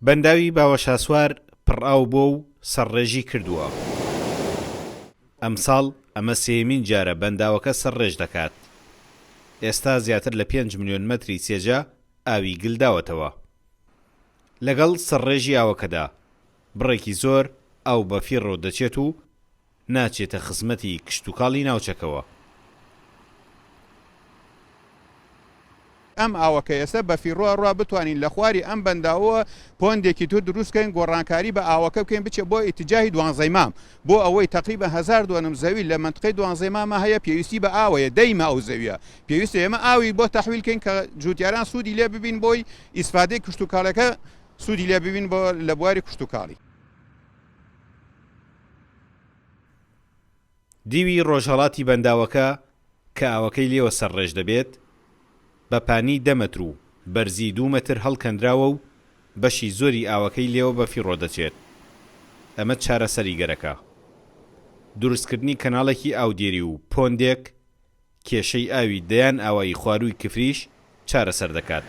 بەنداوی باوەشاسوار پڕئاو بۆ و سەرڕێژی کردووە. ئەمساڵ ئەمە سێمین جارە بەنداوەکە سەرڕێژ دەکات. ئێستا زیاتر لە 5 ملیۆن مەتری سێجا ئاوی گلداوەتەوە. لەگەڵ سەرڕێژی ئاوەکەدا بڕێکی زۆر ئاو بەفی ڕۆدەچێت و ناچێتە خزمەتی کشتتوکاڵی ناوچەکەوە. ئەم ئاوەکە ئێستا بەفیڕۆ بتوانین لە خواری ئەم بەنداوە پۆندێکی تو دروستکەین گۆڕانکاری بە ئاوەکە بکەین بچێت بۆ ئیتیجاهی دوانزەی مام بۆ ئەوەی تقریبا 1000 دوانم زەوی لە منطقەی دوانزەی مامە هەیە پێویستی بە ئاوەیە دەیمە ئەو زەویە پێویستە ئێمە ئاوی بۆ تەحویلکەین کە جوتیاران سوودی لێ ببین بۆی ئیسفادەی کشتتوکاڵەکە سوودی لێ ببین بۆ لە بواری کشتتوکاڵی. دیوی ڕۆژهەڵاتی بەنداوەکە کە ئاوەکەی لێوە سەرڕێژ دەبێت بە پانی 10 مەتر و بەرزی 2 مەتر هەڵکەندراوە و بەشی زۆری ئاوەکەی لێوە بەفی ڕۆدەچێت. ئەمە چارەسەری گەرەکە. دروستکردنی کەناڵێکی ئاودێری و پۆندێک کێشەی ئاوی دەیان ئاوایی خواروی کفریش چارەسەر دەکات.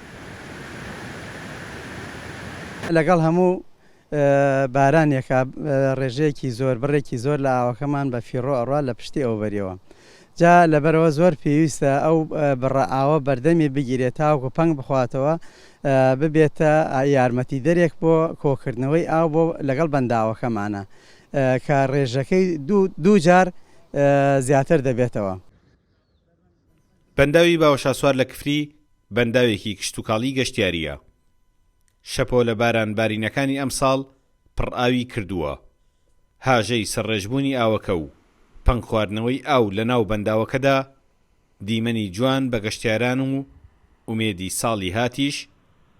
لەگەڵ هەموو بارانێکە ڕێژەیەکی زۆر بڕێکی زۆر لە ئاوەکەمان بە فیڕۆ ئەڕوا لە پشتی ئەو بەریەوە. جا لەبەرەوە زۆر پێویستە ئەو بڕائاوە بەردەمی بگیرێت تاوەکو پەنگ بخواتەوە ببێتە یارمەتی دەرێک بۆ کۆکردنەوەی ئاو بۆ لەگەڵ بەنداوەکەمانە کە ڕێژەکەی دوو جار زیاتر دەبێتەوە. بەنداوی باوەشاسوار لە کفری بەنداوێکی کشتتوکاڵی گەشتیاریە. شەپۆ لە باران بارینەکانی ئەم ساڵ پڕئاوی کردووە. هاژەی سەرڕێژبوونی ئاوەکە و پەنگ خواردنەوەی ئاو لە ناو بەنداوەکەدا دیمەنی جوان بە گەشتیاران و ئومێدی ساڵی هاتیش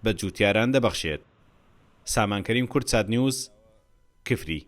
بە جوتیاران دەبەخشێت. سامانکەریم کورد چاد نیوز کفری.